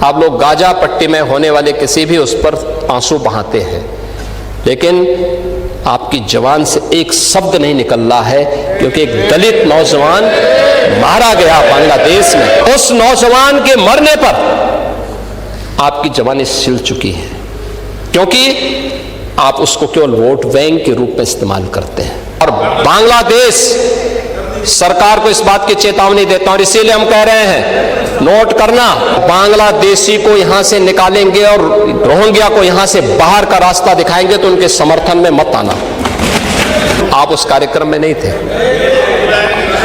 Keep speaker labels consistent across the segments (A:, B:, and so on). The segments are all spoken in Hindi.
A: आप लोग गाजा पट्टी में होने वाले किसी भी उस पर आंसू बहाते हैं, लेकिन आपकी जबान से एक शब्द नहीं निकल रहा है, क्योंकि एक दलित नौजवान मारा गया बांग्लादेश में। उस नौजवान के मरने पर आपकी जबानें सिल चुकी हैं, क्योंकि आप उसको केवल वोट बैंक के रूप में इस्तेमाल करते हैं। और बांग्लादेश सरकार को इस बात की चेतावनी देता हूं, इसीलिए हम कह रहे हैं नोट करना, बांग्लादेशी को यहां से निकालेंगे और रोहिंग्या को यहां से बाहर का रास्ता दिखाएंगे तो उनके समर्थन में मत आना। आप उस कार्यक्रम में नहीं थे,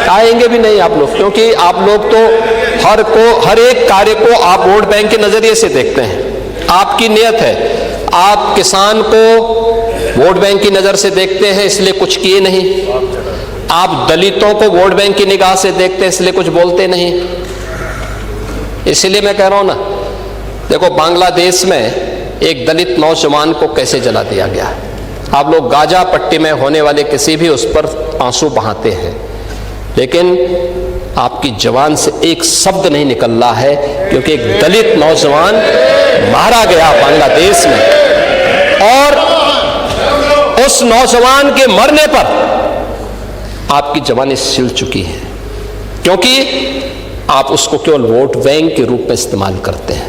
A: आएंगे भी नहीं आप लोग, क्योंकि आप लोग तो हर एक कार्य को आप वोट बैंक के नजरिए से देखते हैं। आपकी नियत है, आप किसान को वोट बैंक की नजर से देखते हैं इसलिए कुछ किए नहीं, आप दलितों को वोट बैंक की निगाह से देखते हैं इसलिए कुछ बोलते नहीं। इसलिए मैं कह रहा हूं ना, देखो बांग्लादेश में एक दलित नौजवान को कैसे जला दिया गया। आप लोग गाजा पट्टी में होने वाले किसी भी उस पर आंसू बहाते हैं, लेकिन आपकी जबान से एक शब्द नहीं निकल रहा है, क्योंकि एक दलित नौजवान मारा गया बांग्लादेश में। और उस नौजवान के मरने पर आपकी जबानें सिल चुकी हैं, क्योंकि आप उसको केवल वोट बैंक के रूप में इस्तेमाल करते हैं।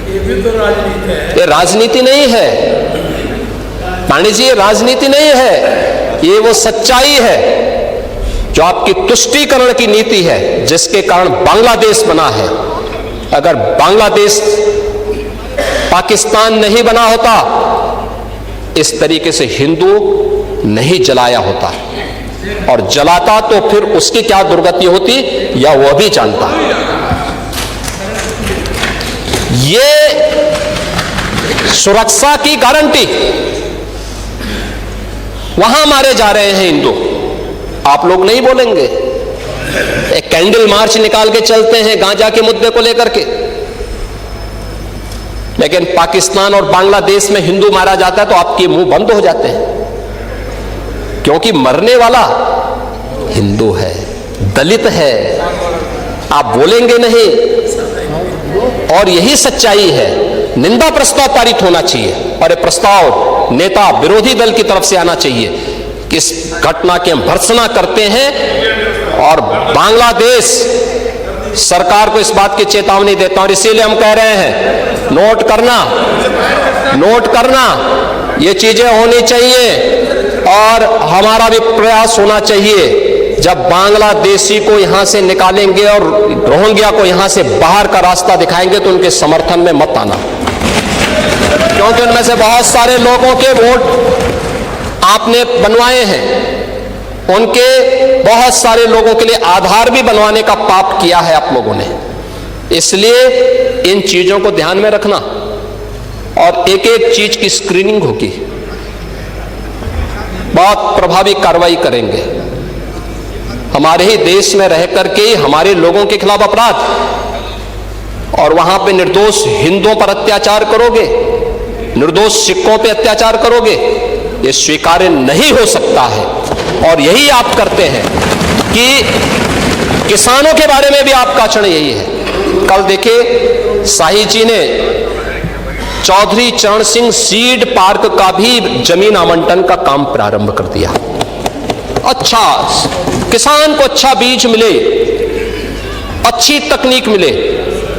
B: ये भी तो राजनीति है।
A: ये राजनीति नहीं है पांडे जी, ये राजनीति नहीं है, ये वो सच्चाई है जो आपकी तुष्टीकरण की नीति है, जिसके कारण बांग्लादेश बना है। अगर बांग्लादेश पाकिस्तान नहीं बना होता, इस तरीके से हिंदू नहीं जलाया होता, और जलाता तो फिर उसकी क्या दुर्गति होती या वह भी जानता। ये सुरक्षा की गारंटी, वहां मारे जा रहे हैं हिंदू, आप लोग नहीं बोलेंगे। एक कैंडल मार्च निकाल के चलते हैं गांजा के मुद्दे को लेकर के, लेकिन पाकिस्तान और बांग्लादेश में हिंदू मारा जाता है तो आपके मुंह बंद हो जाते हैं, क्योंकि मरने वाला हिंदू है, दलित है, आप बोलेंगे नहीं। और यही सच्चाई है। निंदा प्रस्ताव पारित होना चाहिए, और यह प्रस्ताव नेता विरोधी दल की तरफ से आना चाहिए कि इस घटना की हम भर्त्सना करते हैं, और बांग्लादेश सरकार को इस बात की चेतावनी देता हूं, इसीलिए हम कह रहे हैं नोट करना, ये चीजें होनी चाहिए। और हमारा भी प्रयास होना चाहिए, जब बांग्लादेशी को यहां से निकालेंगे और रोहिंग्या को यहां से बाहर का रास्ता दिखाएंगे तो उनके समर्थन में मत आना, क्योंकि उनमें से बहुत सारे लोगों के वोट आपने बनवाए हैं, उनके बहुत सारे लोगों के लिए आधार भी बनवाने का पाप किया है आप लोगों ने। इसलिए इन चीजों को ध्यान में रखना, और एक एक चीज की स्क्रीनिंग होगी, बहुत प्रभावी कार्रवाई करेंगे। हमारे ही देश में रह करके हमारे लोगों के खिलाफ अपराध, और वहां पे निर्दोष हिंदुओं पर अत्याचार करोगे, निर्दोष सिखों पे अत्याचार करोगे, ये स्वीकार्य नहीं हो सकता है। और यही आप करते हैं कि किसानों के बारे में भी आपका आचरण यही है। कल देखिए शाही जी ने चौधरी चरण सिंह सीड पार्क का भी जमीन आवंटन का काम प्रारंभ कर दिया। अच्छा, किसान को अच्छा बीज मिले, अच्छी तकनीक मिले,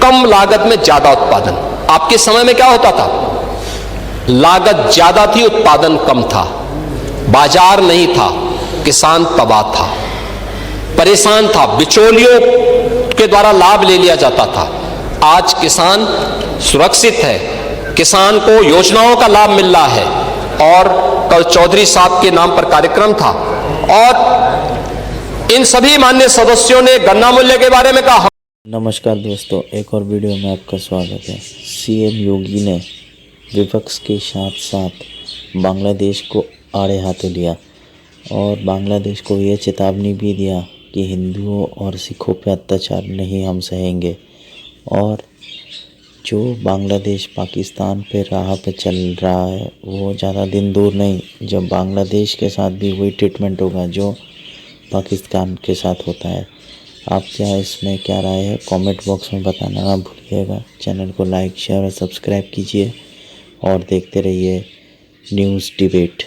A: कम लागत में ज्यादा उत्पादन। आपके समय में क्या होता था? लागत ज्यादा थी, उत्पादन कम था, बाजार नहीं था, किसान तबाह था, परेशान था, बिचौलियों के द्वारा लाभ ले लिया जाता था। आज किसान सुरक्षित है, किसान को योजनाओं का लाभ मिल रहा है। और कल चौधरी साहब के नाम पर कार्यक्रम था, और इन सभी माननीय सदस्यों ने गन्ना मूल्य के बारे में कहा।
C: नमस्कार दोस्तों, एक और वीडियो में आपका स्वागत है। सीएम योगी ने विपक्ष के साथ साथ बांग्लादेश को आड़े हाथों लिया, और बांग्लादेश को ये चेतावनी भी दिया कि हिंदुओं और सिखों पर अत्याचार नहीं हम सहेंगे। और जो बांग्लादेश पाकिस्तान पे राह पे चल रहा है, वो ज़्यादा दिन दूर नहीं, जब बांग्लादेश के साथ भी वही ट्रीटमेंट होगा जो पाकिस्तान के साथ होता है। आप क्या इसमें क्या राय है कमेंट बॉक्स में बताना ना भूलिएगा। चैनल को लाइक शेयर और सब्सक्राइब कीजिए और देखते रहिए न्यूज़ डिबेट।